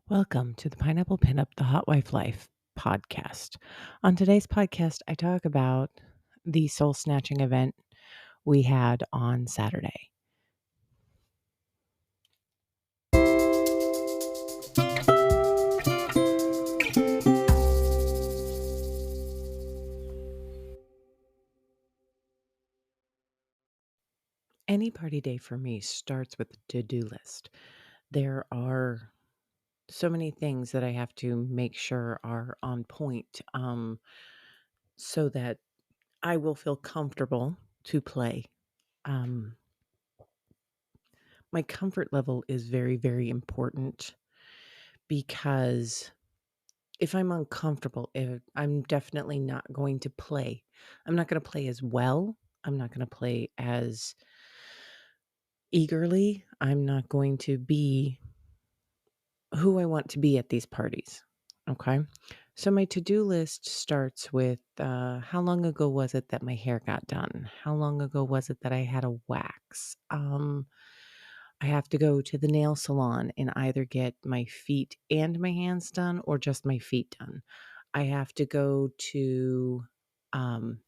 Welcome to the Pineapple Pinup, the Hot Wife Life podcast. On today's podcast, I talk about the soul snatching event we had on Saturday. Any party day for me starts with a to-do list. There are so many things that I have to make sure are on point so that I will feel comfortable to play. Um, my comfort level is very, very important because if I'm uncomfortable, if I'm definitely not going to play. I'm not going to play as well. I'm not going to play as eagerly. I'm not going to be who I want to be at these parties. Okay. So my to-do list starts with how long ago was it that my hair got done? How long ago was it that I had a wax? I have to go to the nail salon and either get my feet and my hands done or just my feet done. I have to go to, um,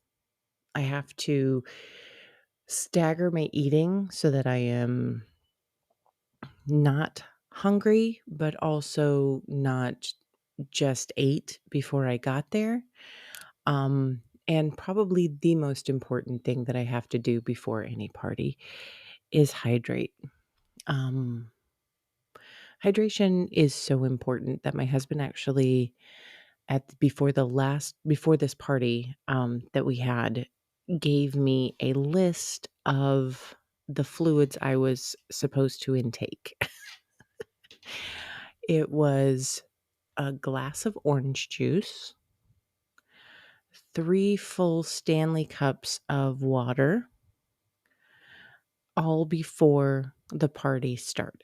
I have to stagger my eating so that I am not hungry, but also not just ate before I got there. And probably the most important thing that I have to do before any party is hydrate. Um, Hydration is so important that my husband actually before this party that we had gave me a list of the fluids I was supposed to intake. It was a glass of orange juice, 3 full Stanley cups of water, all before the party started.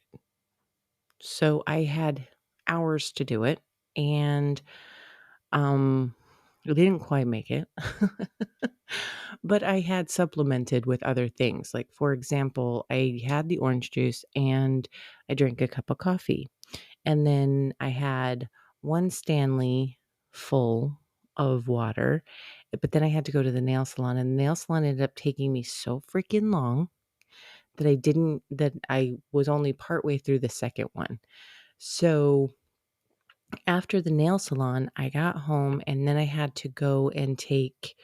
So I had hours to do it, and I didn't quite make it. But I had supplemented with other things. Like, for example, I had the orange juice and I drank a cup of coffee. And then I had 1 Stanley full of water. But then I had to go to the nail salon, and the nail salon ended up taking me so freaking long that I was only partway through the second one. So after the nail salon, I got home and then I had to go and take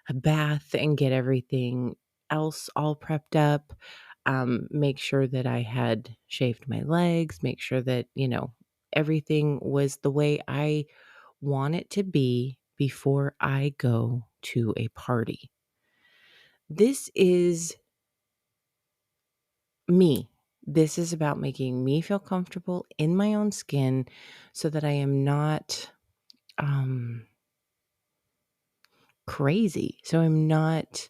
a bath and get everything else all prepped up. Make sure that I had shaved my legs, make sure that, everything was the way I want it to be before I go to a party. This is me. This is about making me feel comfortable in my own skin so that I am not um crazy. So I'm not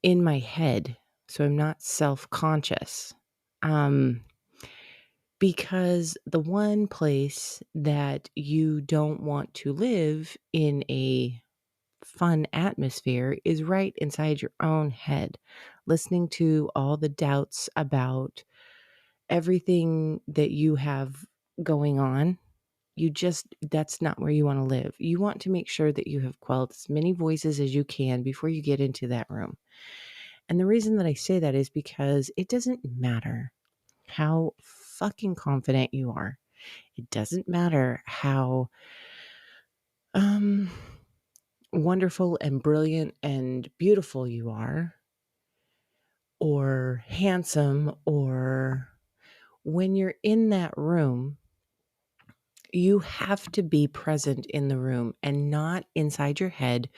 in my head. So I'm not self-conscious. Um, because the one place that you don't want to live in a fun atmosphere is right inside your own head, listening to all the doubts about everything that you have going on. That's not where you want to live. You want to make sure that you have quelled as many voices as you can before you get into that room. And the reason that I say that is because it doesn't matter how fucking confident you are. It doesn't matter how um wonderful and brilliant and beautiful you are, or handsome, or when you're in that room, you have to be present in the room and not inside your head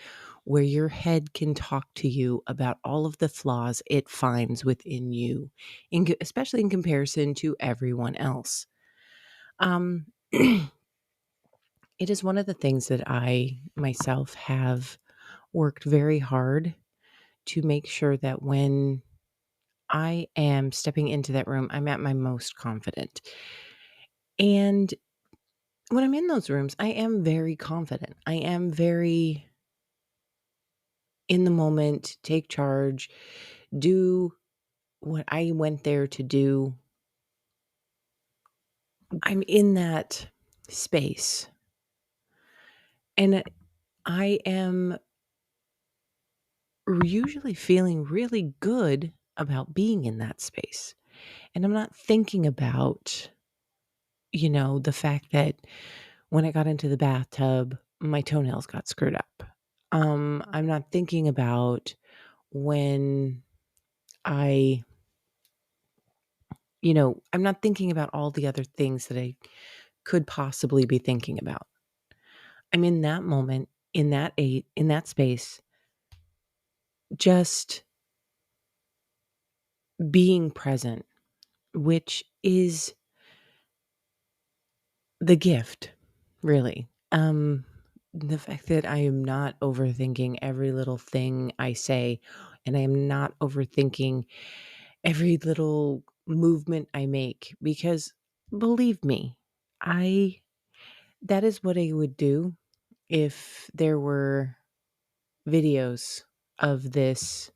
where your head can talk to you about all of the flaws it finds within you, especially in comparison to everyone else. Um, it is one of the things that I myself have worked very hard to make sure that when I am stepping into that room, I'm at my most confident. And when I'm in those rooms, I am very confident. I am very in the moment, take charge, do what I went there to do, I'm in that space, and I am usually feeling really good about being in that space. And I'm not thinking about, the fact that when I got into the bathtub, my toenails got screwed up. I'm not thinking about when I, I'm not thinking about all the other things that I could possibly be thinking about. I'm in that moment, in that space, just being present, which is the gift, really. The fact that I am not overthinking every little thing I say, and I am not overthinking every little movement I make, because believe me, I that is what I would do if there were videos of this,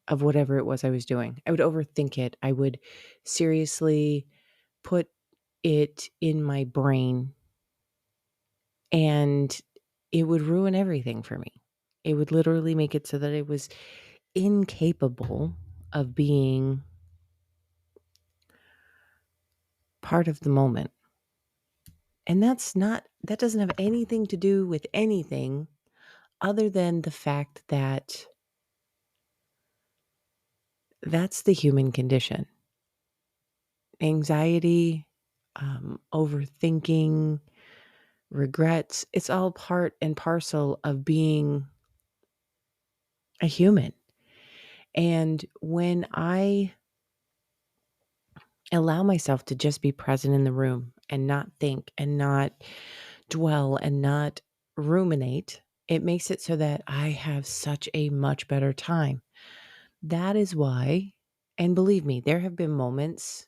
of whatever it was I was doing. I would overthink it. I would seriously put it in my brain, and it would ruin everything for me. It would literally make it so that I was incapable of being part of the moment. And that doesn't have anything to do with anything other than the fact that that's the human condition. Anxiety, overthinking, regrets, it's all part and parcel of being a human. And when I allow myself to just be present in the room and not think and not dwell and not ruminate, it makes it so that I have such a much better time. That is why, and believe me, there have been moments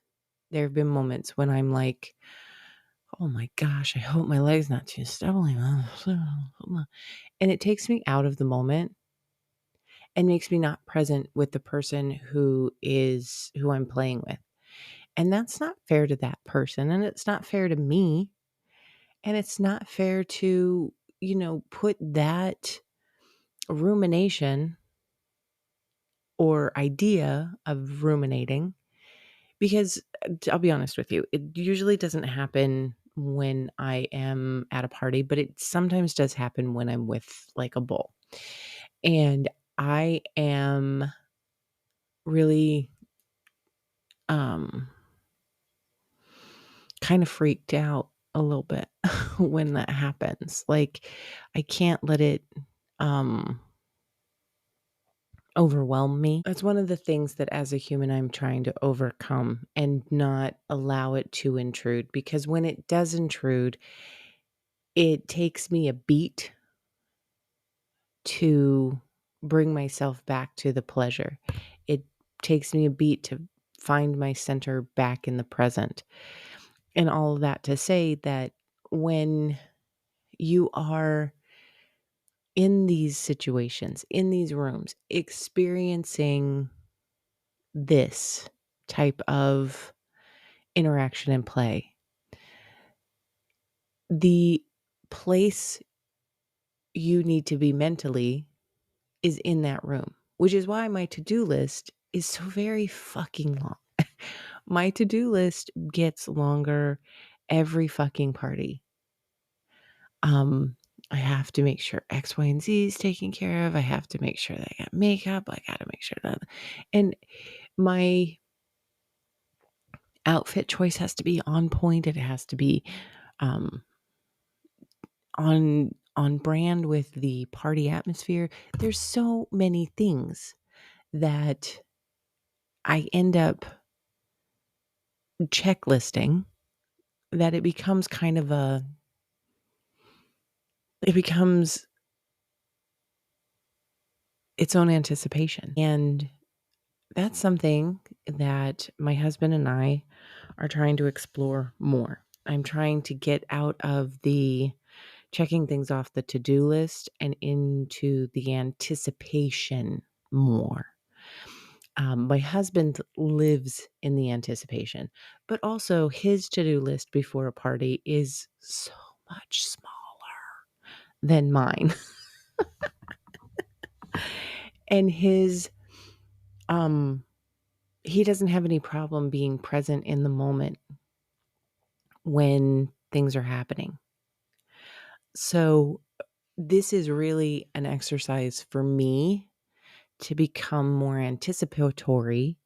when I'm like, oh my gosh, I hope my leg's not too stubbly. And it takes me out of the moment and makes me not present with the person who I'm playing with. And that's not fair to that person. And it's not fair to me. And it's not fair to, put that rumination or idea of ruminating, because I'll be honest with you, it usually doesn't happen when I am at a party, but it sometimes does happen when I'm with like a bull. And I am really um kind of freaked out a little bit when that happens. Like, I can't let it um overwhelm me. That's one of the things that as a human I'm trying to overcome and not allow it to intrude, because when it does intrude, it takes me a beat to bring myself back to the pleasure. It takes me a beat to find my center back in the present. And all of that to say that when you are in these situations, in these rooms, experiencing this type of interaction and play, the place you need to be mentally is in that room, which is why my to-do list is so very fucking long. My to-do list gets longer every fucking party. Um, I have to make sure X, Y, and Z is taken care of. I have to make sure that I got makeup. I got to make sure that, and my outfit choice has to be on point. It has to be um, on brand with the party atmosphere. There's so many things that I end up checklisting that it becomes it becomes its own anticipation. And that's something that my husband and I are trying to explore more. I'm trying to get out of the checking things off the to-do list and into the anticipation more. My husband lives in the anticipation, but also his to-do list before a party is so much smaller than mine. And um he doesn't have any problem being present in the moment when things are happening. So this is really an exercise for me to become more anticipatory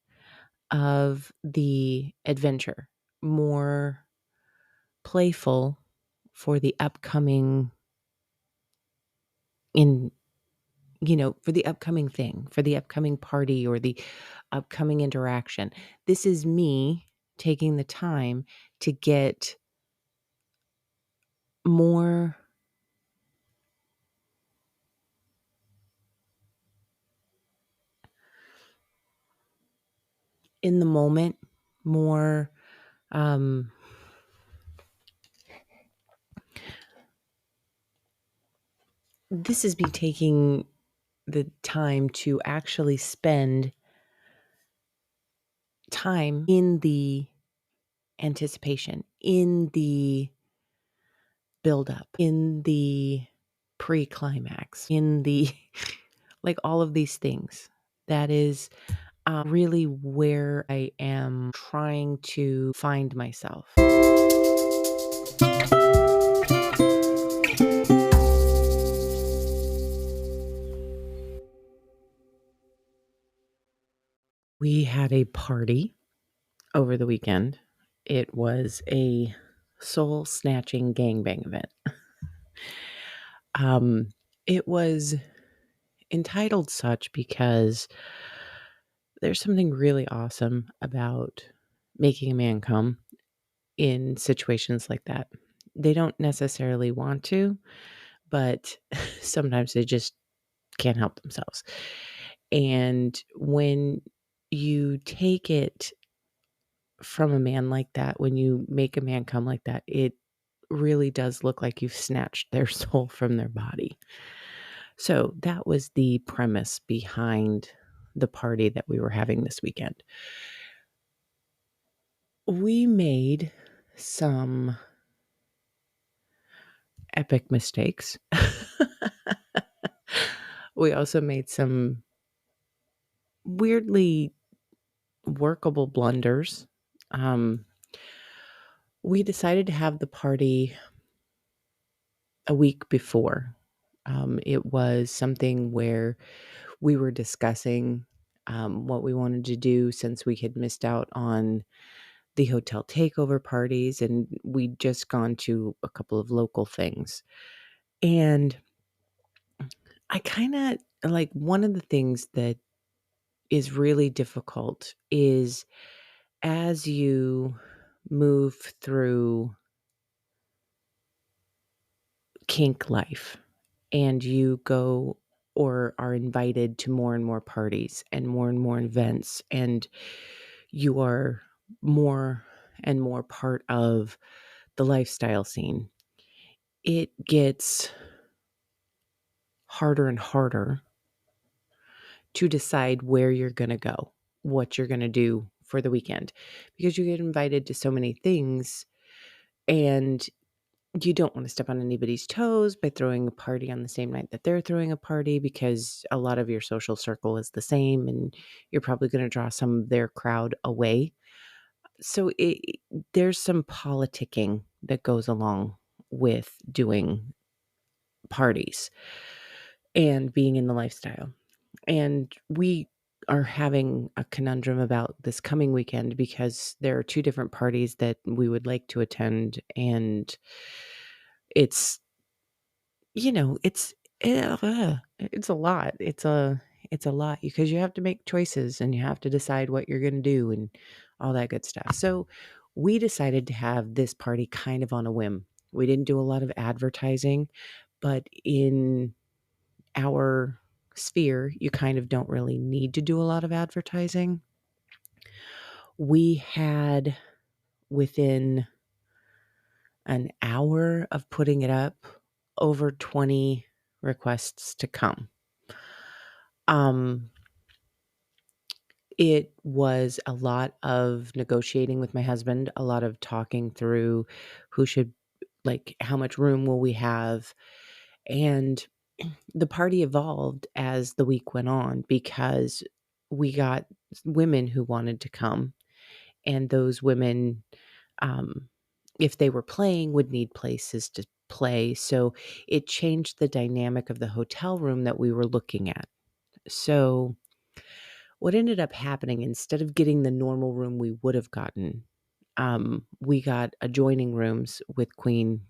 of the adventure, more playful for the upcoming in for the upcoming thing, for the upcoming party or the upcoming interaction. This is me taking the time to get more in the moment, more um this is me taking the time to actually spend time in the anticipation, in the buildup, in the pre-climax, in the like all of these things. That is really where I am trying to find myself. We had a party over the weekend. It was a soul snatching gangbang event. Um, it was entitled such because there's something really awesome about making a man come in situations like that. They don't necessarily want to, but sometimes they just can't help themselves. And when you take it from a man like that, when you make a man come like that, it really does look like you've snatched their soul from their body. So that was the premise behind the party that we were having this weekend. We made some epic mistakes. We also made some weirdly workable blunders. Um, we decided to have the party a week before. It was something where we were discussing what we wanted to do since we had missed out on the hotel takeover parties and we'd just gone to a couple of local things. And I kind of like one of the things that is really difficult is as you move through kink life and you go or are invited to more and more parties and more events, and you are more and more part of the lifestyle scene, it gets harder and harder to decide where you're going to go, what you're going to do for the weekend, because you get invited to so many things and you don't want to step on anybody's toes by throwing a party on the same night that they're throwing a party, because a lot of your social circle is the same and you're probably going to draw some of their crowd away. So there's some politicking that goes along with doing parties and being in the lifestyle. And we are having a conundrum about this coming weekend because there are two different parties that we would like to attend, and it's it's a lot. It's a lot because you have to make choices and you have to decide what you're going to do and all that good stuff. So we decided to have this party kind of on a whim. We didn't do a lot of advertising, but in our sphere, you kind of don't really need to do a lot of advertising. We had, within an hour of putting it up, over 20 requests to come. Um, It was a lot of negotiating with my husband, a lot of talking through who should, like, how much room will we have? And the party evolved as the week went on because we got women who wanted to come, and those women, um, if they were playing, would need places to play. So it changed the dynamic of the hotel room that we were looking at. So what ended up happening, instead of getting the normal room we would have gotten, we got adjoining rooms with queen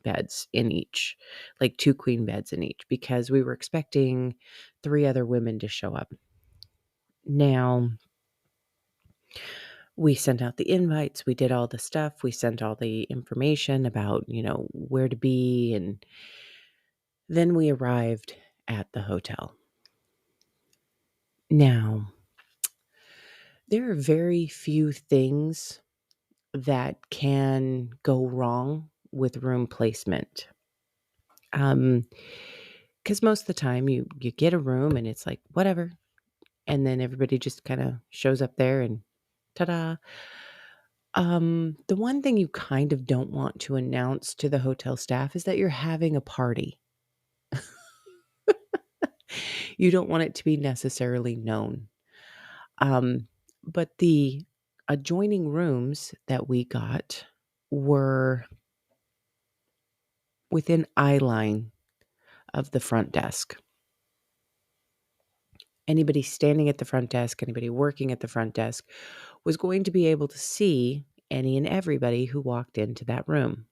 beds in each, like 2 queen beds in each, because we were expecting 3 other women to show up. Now, we sent out the invites, we did all the stuff, we sent all the information about, where to be, and then we arrived at the hotel. Now, there are very few things that can go wrong with room placement. Because most of the time you get a room and it's like, whatever, and then everybody just kinda shows up there and ta-da. The one thing you kind of don't want to announce to the hotel staff is that you're having a party. You don't want it to be necessarily known. Um, but the adjoining rooms that we got were within eye line of the front desk. Anybody standing at the front desk, anybody working at the front desk was going to be able to see any and everybody who walked into that room.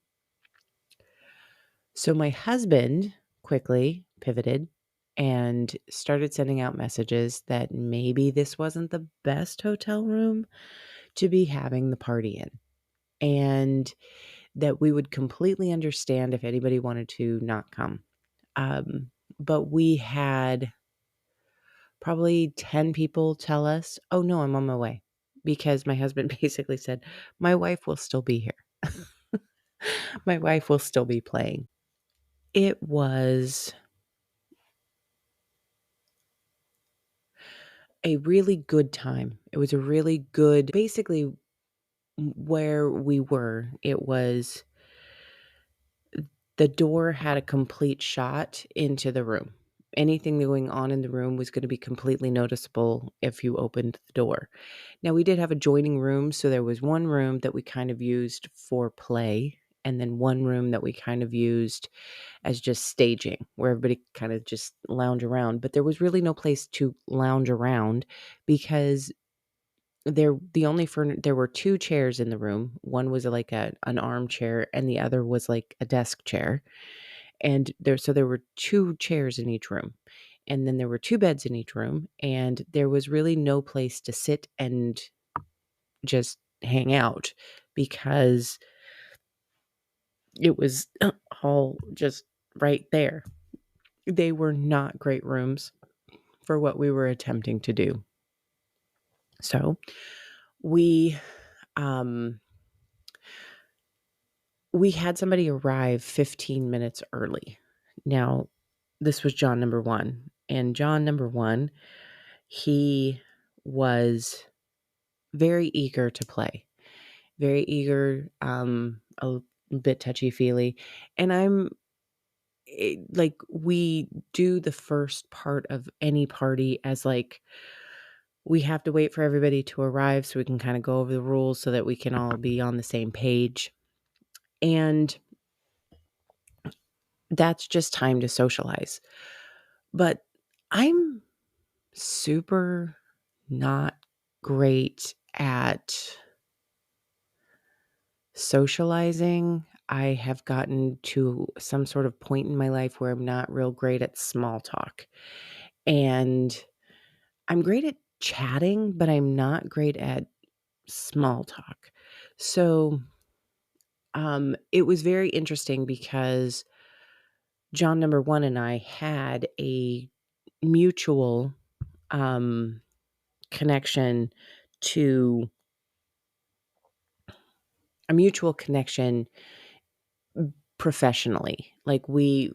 So my husband quickly pivoted and started sending out messages that maybe this wasn't the best hotel room to be having the party in, and that we would completely understand if anybody wanted to not come. But we had probably 10 people tell us, "Oh, no, I'm on my way." Because my husband basically said, "My wife will still be here. My wife will still be playing." It was a really good time. It was a really good, basically, where we were, it was the door had a complete shot into the room. Anything going on in the room was going to be completely noticeable if you opened the door. Now, we did have adjoining rooms, so there was one room that we kind of used for play, and then one room that we kind of used as just staging, where everybody kind of just lounge around. But there was really no place to lounge around because there were 2 chairs in the room. One was like an armchair, and the other was like a desk chair. And there were 2 chairs in each room. And then there were 2 beds in each room, and there was really no place to sit and just hang out because it was all just right there. They were not great rooms for what we were attempting to do. So, we um we had somebody arrive 15 minutes early. Now, this was John number 1, and John number 1, he was very eager to play, very eager, a bit touchy-feely, and like, we do the first part of any party as, like, we have to wait for everybody to arrive so we can kinda go over the rules so that we can all be on the same page, and that's just time to socialize. But I'm super not great at socializing. I have gotten to some sort of point in my life where I'm not real great at small talk. And I'm great at chatting, but I'm not great at small talk. So it was very interesting because John number 1 and I had mutual um, connection to a mutual connection professionally. Like we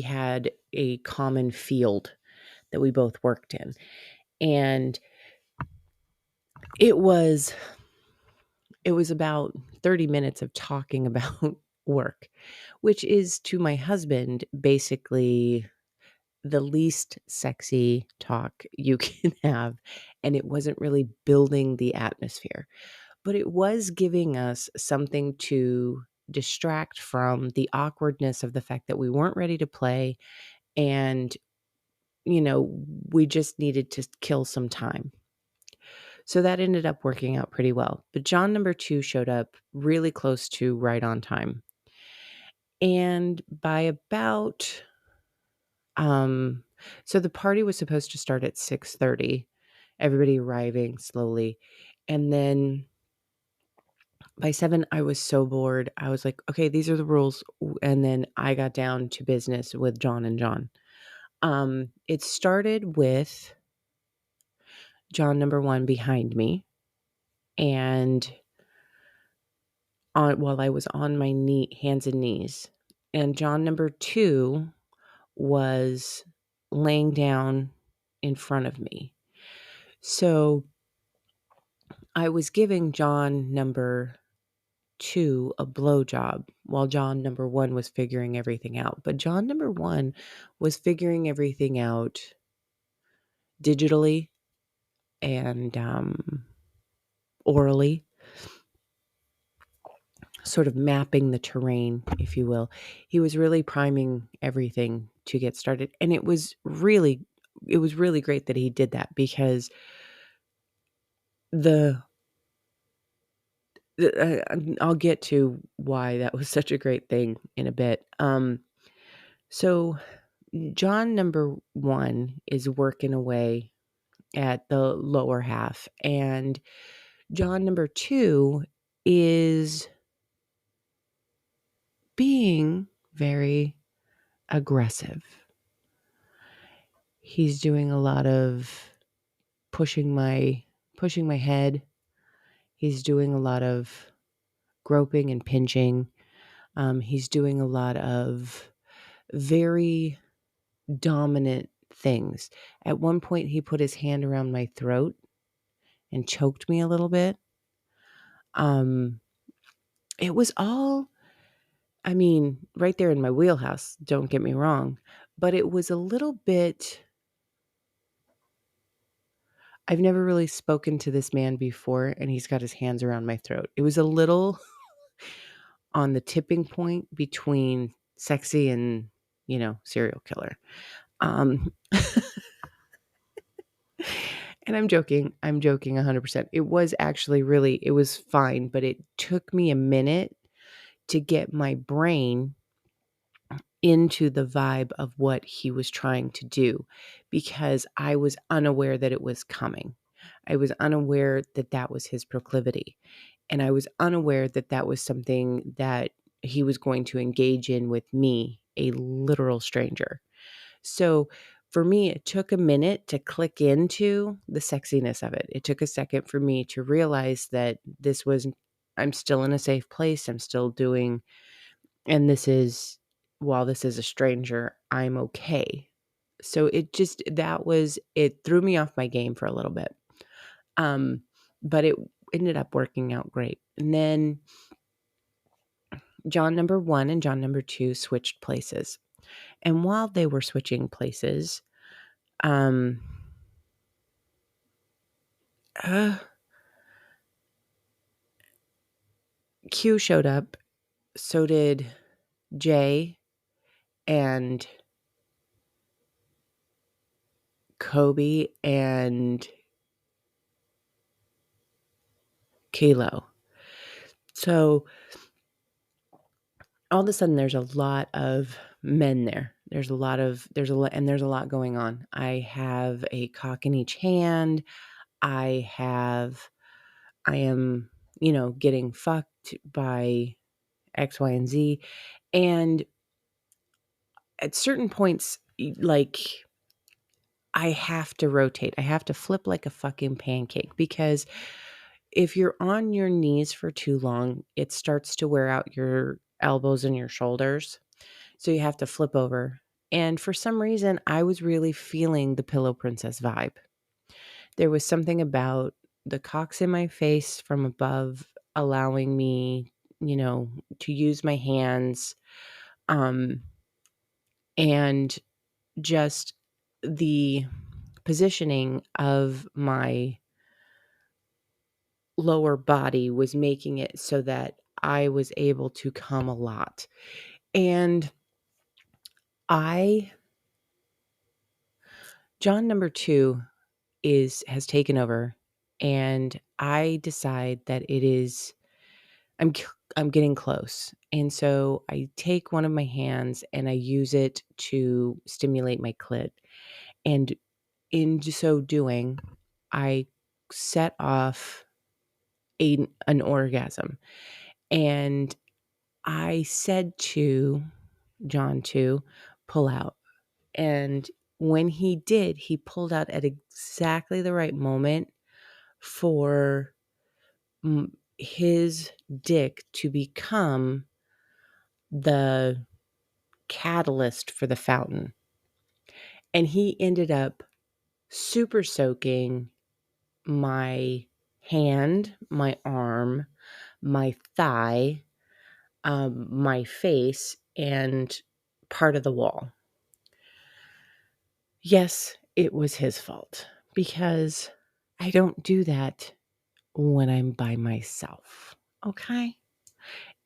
had a common field that we both worked in. And It was it was about 30 minutes of talking about work, which is to my husband basically the least sexy talk you can have, and it wasn't really building the atmosphere, but it was giving us something to distract from the awkwardness of the fact that we weren't ready to play and, you know, we just needed to kill some time. So that ended up working out pretty well. But John number 2 showed up really close to right on time. And by about um so the party was supposed to start at 6:30, everybody arriving slowly. And then by 7 I was so bored. I was like, "Okay, these are the rules." And then I got down to business with John and John. It started with John number 1 behind me and on while I was on my hands and knees. And John number 2 was laying down in front of me. So I was giving John number 2 a blowjob while John number 1 was figuring everything out. But John number 1 was figuring everything out digitally and orally, sort of mapping the terrain, if you will. He was really priming everything to get started. And it was really great that he did that because the I'll get to why that was such a great thing in a bit. So John number 1 is working away at the lower half, and John number 2 is being very aggressive. He's doing a lot of pushing my head. He's doing a lot of groping and pinching. He's doing a lot of very dominant things. At one point, he put his hand around my throat and choked me a little bit. Um, it was all, I mean, right there in my wheelhouse, don't get me wrong, but it was a little bit, I've never really spoken to this man before, and he's got his hands around my throat. It was a little on the tipping point between sexy and, serial killer. Um, and I'm joking. I'm joking 100%. It was actually it was fine, but it took me a minute to get my brain into the vibe of what he was trying to do because I was unaware that it was coming. I was unaware that that was his proclivity. And I was unaware that that was something that he was going to engage in with me, a literal stranger. So for me, it took a minute to click into the sexiness of it. It took a second for me to realize that I'm still in a safe place. I'm still doing, and while this is a stranger, I'm okay. So it threw me off my game for a little bit. But it ended up working out great. And then John number 1 and John number 2 switched places. And while they were switching places, uh, Q showed up. So did Jay and Kobe and Kilo. So all of a sudden there's a lot of men there. There's a lot going on. I have a cock in each hand. I am, getting fucked by X, Y, and Z. And at certain points, like, I have to rotate. I have to flip like a fucking pancake because if you're on your knees for too long, it starts to wear out your elbows and your shoulders. So you have to flip over. And for some reason, I was really feeling the Pillow Princess vibe. There was something about the cock's in my face from above, allowing me, to use my hands, um, and just the positioning of my lower body was making it so that I was able to come a lot. And I John number 2 has taken over, and I decide that I'm c I'm getting close. And so I take one of my hands and I use it to stimulate my clit. And in so doing, I set off an orgasm. And I said to John to pull out. And when he did, he pulled out at exactly the right moment for his dick to become the catalyst for the fountain. And he ended up super soaking my hand, my arm, my thigh, my face, and part of the wall. Yes, it was his fault because I don't do that when I'm by myself. Okay.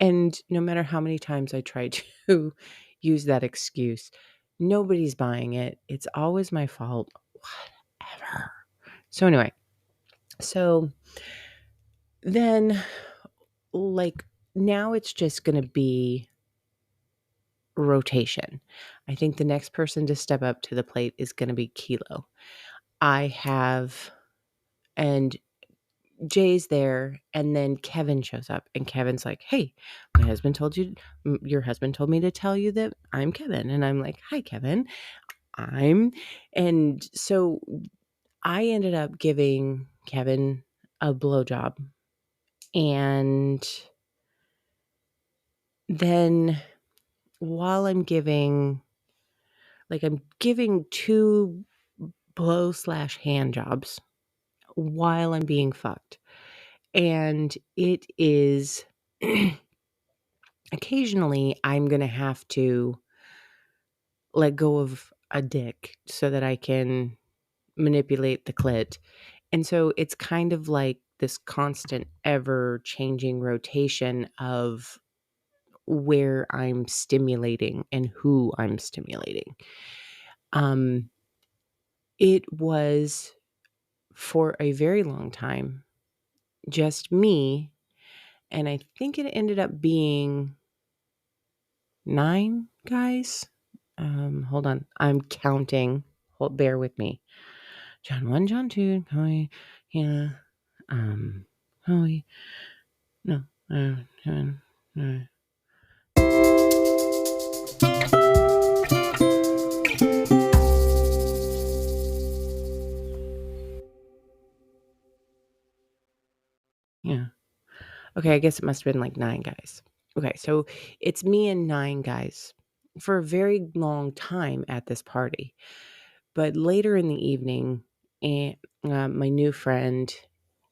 And no matter how many times I try to use that excuse, nobody's buying it. It's always my fault. Whatever. So, anyway, so then, like, now it's just going to be rotation. I think the next person to step up to the plate is going to be Kilo. And Jay's there, and then Kevin shows up, and Kevin's like, "Hey, your husband told me to tell you that I'm Kevin." And I'm like, "Hi, Kevin. I'm," and so I ended up giving Kevin a blowjob, and then while I'm giving 2 blow/hand jobs while I'm being fucked, and it is occasionally I'm gonna have to let go of a dick so that I can manipulate the clit. And so it's kind of like this constant ever changing rotation of where I'm stimulating and who I'm stimulating. Um, it was for a very long time just me, and I think it ended up being 9 guys. Hold on, I'm counting. Bear with me. John 1, John 2, Howie, yeah, Howie, no, Kevin, yeah. Okay, I guess it must have been like 9 guys. Okay, so it's me and 9 guys for a very long time at this party. But later in the evening, my new friend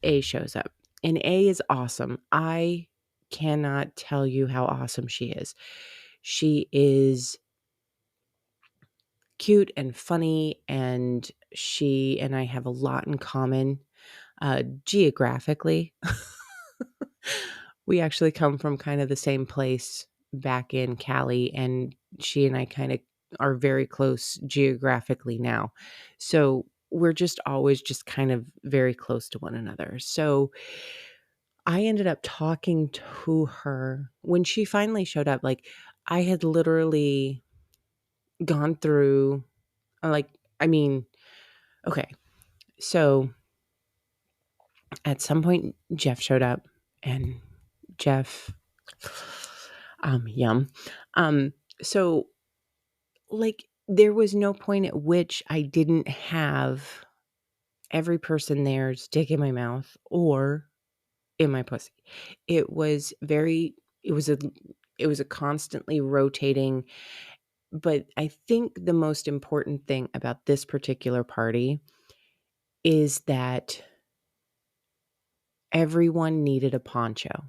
A shows up, and A is awesome. I cannot tell you how awesome she is. She is cute and funny, and she and I have a lot in common geographically. We actually come from kind of the same place back in Cali, and she and I kind of are very close geographically now. So we're just always just kind of very close to one another. So I ended up talking to her when she finally showed up. Like, I had literally gone through, like, I mean, okay. So at some point, Jeff showed up, and Jeff, yum. So, like, there was no point at which I didn't have every person there's dick in my mouth or in my pussy. It was very, it was a, it was a constantly rotating. But I think the most important thing about this particular party is that Everyone needed a poncho.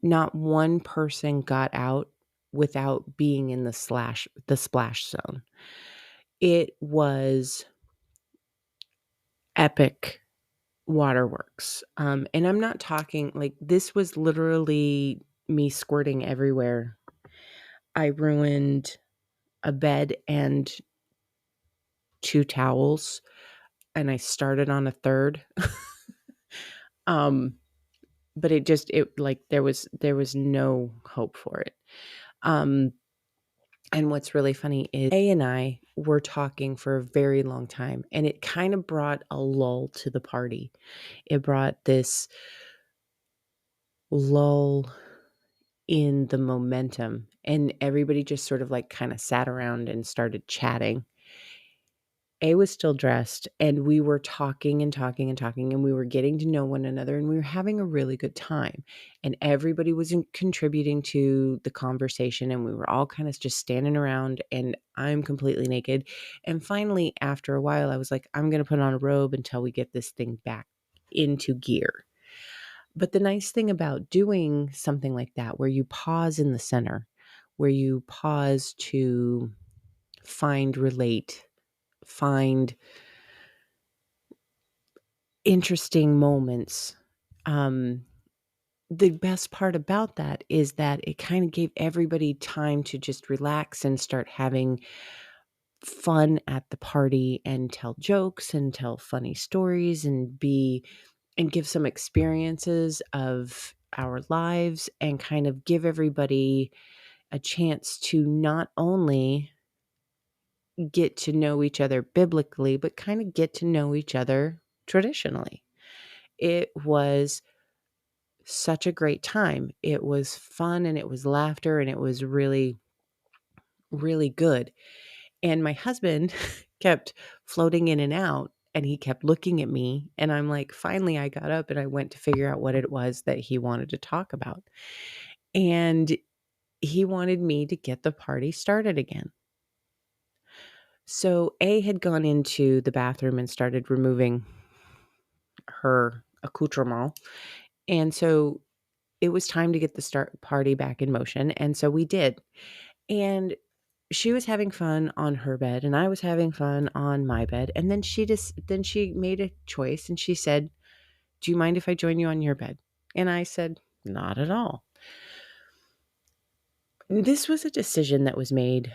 Not one person got out without being in the splash zone. It was epic waterworks. And I'm not talking like this was literally me squirting everywhere. I ruined a bed and 2 towels, and I started on a third. Um, but there was no hope for it. Um, and what's really funny is A and I were talking for a very long time, and it kind of brought a lull to the party. It brought this lull in the momentum, and everybody just sort of like kind of sat around and started chatting. A was still dressed, and we were talking and talking and talking, and we were getting to know one another, and we were having a really good time. And everybody was contributing to the conversation, and we were all kind of just standing around, and I'm completely naked. And finally, after a while, I was like, I'm going to put on a robe until we get this thing back into gear. But the nice thing about doing something like that, where you pause in the center, where you pause to relate, find interesting moments. The best part about that is that it kind of gave everybody time to just relax and start having fun at the party and tell jokes and tell funny stories and give some experiences of our lives and kind of give everybody a chance to not only get to know each other biblically, but kind of get to know each other traditionally. It was such a great time. It was fun and it was laughter and it was really, really good. And my husband kept floating in and out and he kept looking at me. And I'm like, finally, I got up and I went to figure out what it was that he wanted to talk about. And he wanted me to get the party started again. So A had gone into the bathroom and started removing her accoutrement. And so it was time to get the start party back in motion. And so we did. And she was having fun on her bed and I was having fun on my bed. And then she made a choice and she said, "Do you mind if I join you on your bed?" And I said, "Not at all." This was a decision that was made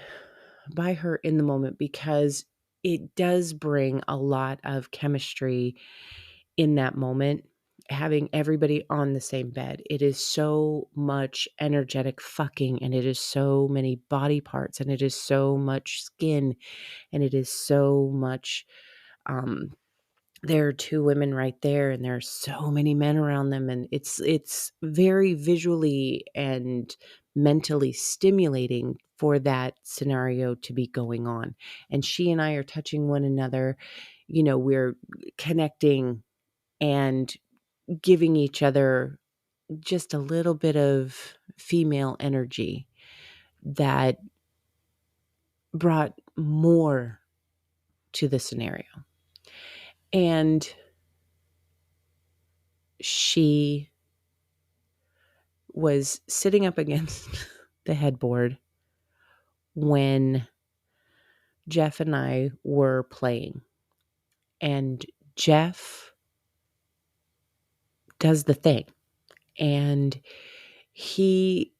by her in the moment because it does bring a lot of chemistry in that moment, having everybody on the same bed. It is so much energetic fucking, and it is so many body parts, and it is so much skin, and it is so much, there are 2 women right there, and there are so many men around them, and it's very visually and mentally stimulating for that scenario to be going on. And she and I are touching one another, we're connecting and giving each other just a little bit of female energy that brought more to the scenario. And she was sitting up against the headboard when Jeff and I were playing. And Jeff does the thing. And he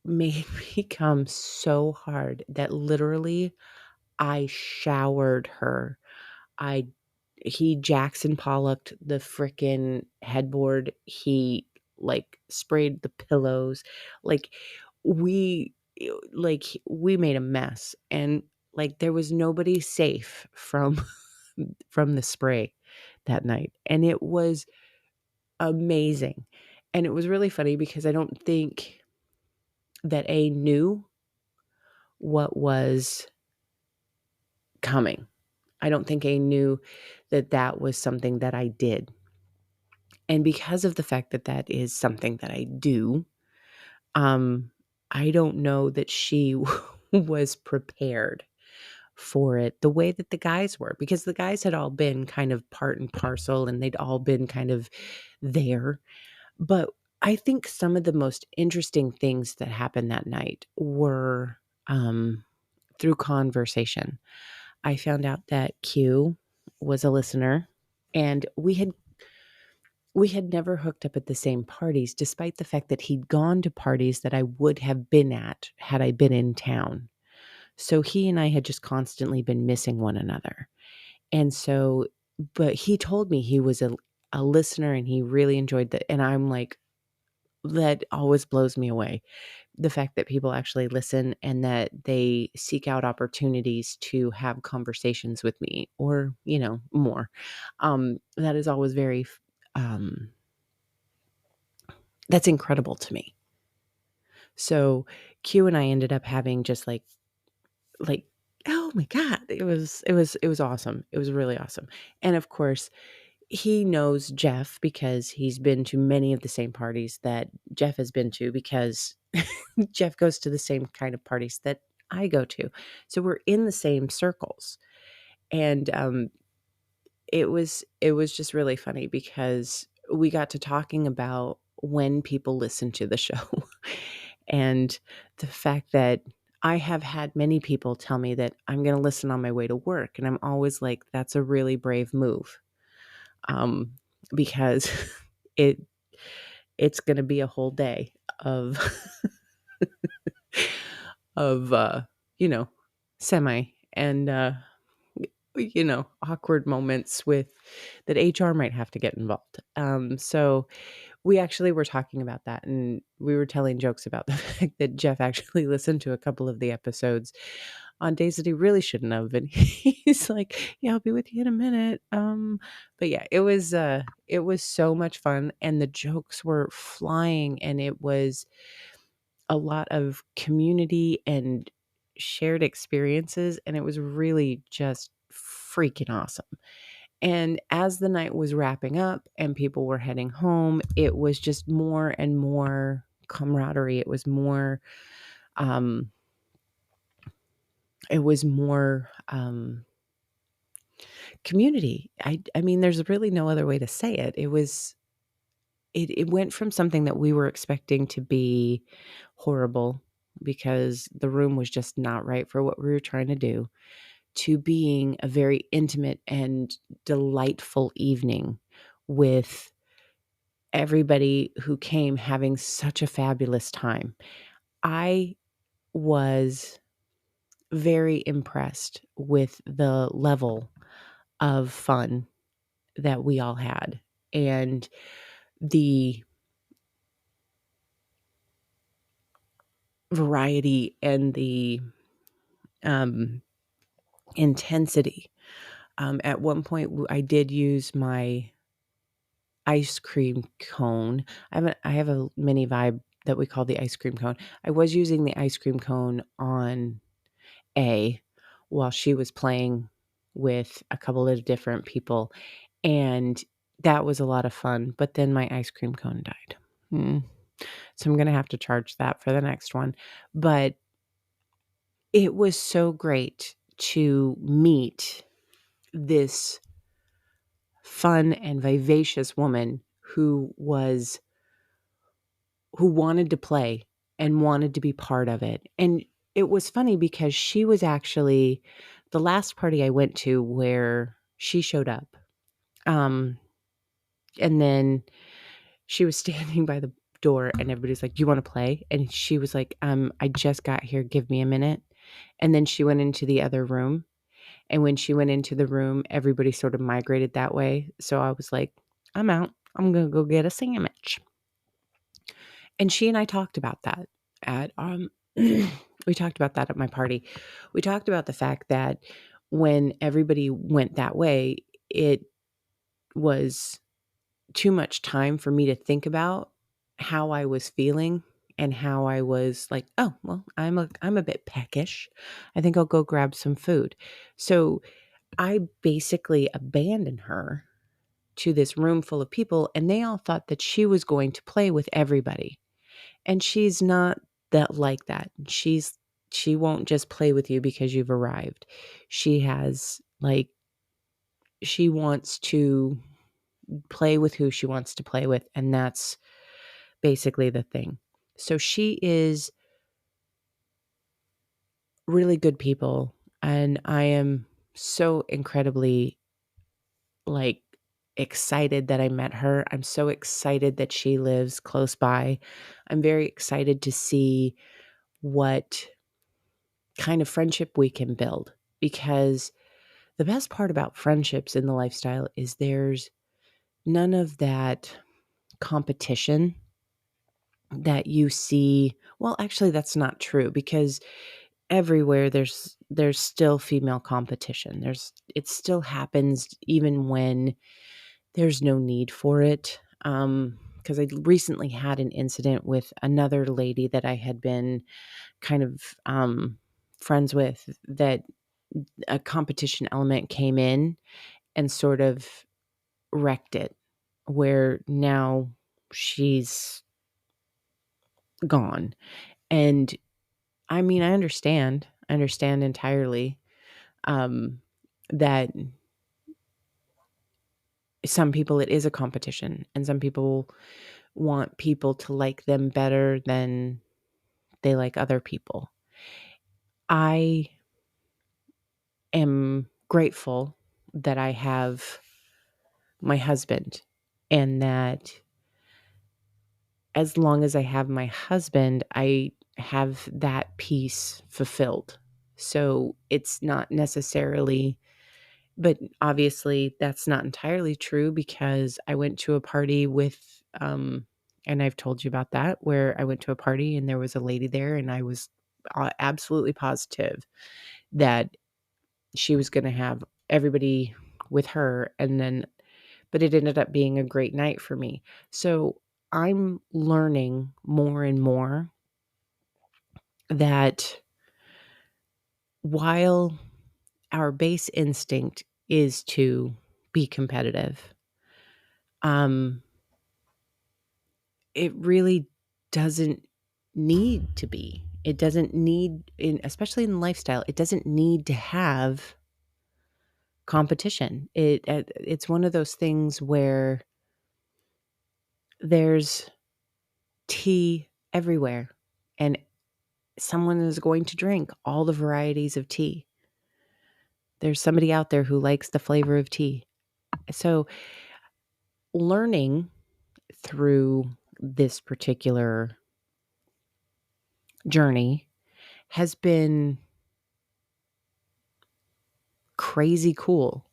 made me come so hard that literally I showered her. He Jackson Pollocked the frickin' headboard. He sprayed the pillows. Like we we made a mess, and there was nobody safe from from the spray that night. And it was amazing. And it was really funny because I don't think that A knew what was coming. I don't think A knew that that was something that I did. And because of the fact that that is something that I do, I don't know that she was prepared for it the way that the guys were, because the guys had all been kind of part and parcel and they'd all been kind of there. But I think some of the most interesting things that happened that night were through conversation. I found out that Q was a listener, and we had never hooked up at the same parties, despite the fact that he'd gone to parties that I would have been at had I been in town. So he and I had just constantly been missing one another. And so, but he told me he was a listener and he really enjoyed that. And I'm like, that always blows me away. The fact that people actually listen and that they seek out opportunities to have conversations with me or, more. That is always um, that's incredible to me. So Q and I ended up having just like, oh my God, it was awesome. It was really awesome. And of course, he knows Jeff because he's been to many of the same parties that Jeff has been to, because Jeff goes to the same kind of parties that I go to. So we're in the same circles. And it was just really funny because we got to talking about when people listen to the show and the fact that I have had many people tell me that I'm going to listen on my way to work, and I'm always like, that's a really brave move, um, because it it's going to be a whole day of of semi and awkward moments with that HR might have to get involved. So we actually were talking about that, and we were telling jokes about the fact that Jeff actually listened to a couple of the episodes on days that he really shouldn't have, and he's like, "Yeah, I'll be with you in a minute." But yeah, it was so much fun, and the jokes were flying, and it was a lot of community and shared experiences, and it was really just freaking awesome. And as the night was wrapping up and people were heading home, it was just more and more camaraderie. Um it was more community. I mean, there's really no other way to say it. It went from something that we were expecting to be horrible because the room was just not right for what we were trying to do, to being a very intimate and delightful evening with everybody who came having such a fabulous time. I was very impressed with the level of fun that we all had, and the variety and the um, intensity. At one point, I did use my ice cream cone. I have a mini vibe that we call the ice cream cone. I was using the ice cream cone on A while she was playing with a couple of different people, and that was a lot of fun, but then my ice cream cone died. So I'm gonna have to charge that for the next one. But it was so great to meet this fun and vivacious woman who wanted to play and wanted to be part of it. And it was funny because she was actually the last party I went to where she showed up. Um, and then she was standing by the door and everybody's like, "You want to play?" And she was like, I just got here. Give me a minute." And then she went into the other room. And when she went into the room, everybody sort of migrated that way. So I was like, I'm out. I'm going to go get a sandwich. And she and I talked about that at we talked about that at my party. We talked about the fact that when everybody went that way, it was too much time for me to think about how I was feeling and how I was like, "Oh, well, I'm a bit peckish. I think I'll go grab some food." So, I basically abandoned her to this room full of people, and they all thought that she was going to play with everybody. And she's not that like that. She's She won't just play with you because you've arrived. She has, like, she wants to play with who she wants to play with, and that's basically the thing. So she is really good people, and I am so incredibly, like, excited that I met her. I'm so excited that she lives close by. I'm very excited to see what kind of friendship we can build, because the best part about friendships in the lifestyle is there's none of that competition that you see. Well, actually that's not true, because everywhere there's still female competition. It still happens even when there's no need for it. Because I recently had an incident with another lady that I had been kind of friends with, that a competition element came in and sort of wrecked it, where now she's gone. And I mean, I understand entirely, um, that some people, it is a competition, and some people want people to like them better than they like other people. I am grateful that I have my husband, and that as long as I have my husband, I have that piece fulfilled. So it's not necessarily, but obviously that's not entirely true, because I went to a party with, and I've told you about that, where I went to a party and there was a lady there, and I was absolutely positive that she was going to have everybody with her. And then, but it ended up being a great night for me. So I'm learning more and more that while our base instinct is to be competitive, um, it really doesn't need to be. It doesn't need, especially in lifestyle, it doesn't need to have competition. It's one of those things where there's tea everywhere, and someone is going to drink all the varieties of tea. There's somebody out there who likes the flavor of tea. So learning through this particular journey has been crazy cool.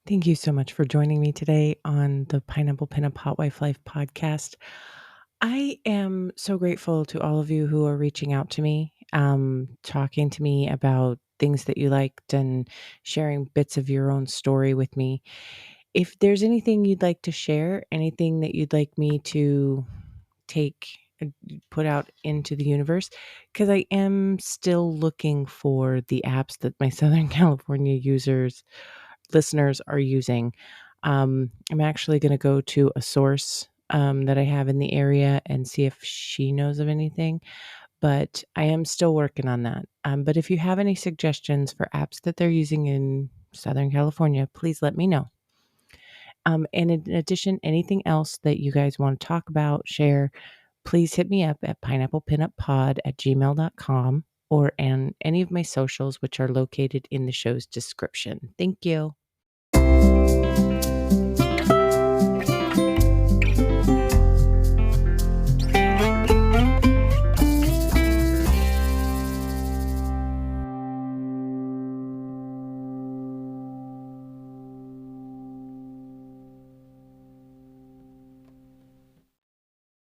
Thank you so much for joining me today on the Pineapple Pinup Hot Wife Life podcast. I am so grateful to all of you who are reaching out to me, talking to me about things that you liked, and sharing bits of your own story with me. If there's anything you'd like to share, anything that you'd like me to take, put out into the universe, because I am still looking for the apps that my Southern California listeners are using. I'm actually going to go to a source that I have in the area and see if she knows of anything, but I am still working on that. But if you have any suggestions for apps that they're using in Southern California, please let me know. And in addition, anything else that you guys want to talk about, share, please hit me up at pineapplepinuppod@gmail.com, or on any of my socials, which are located in the show's description. Thank you.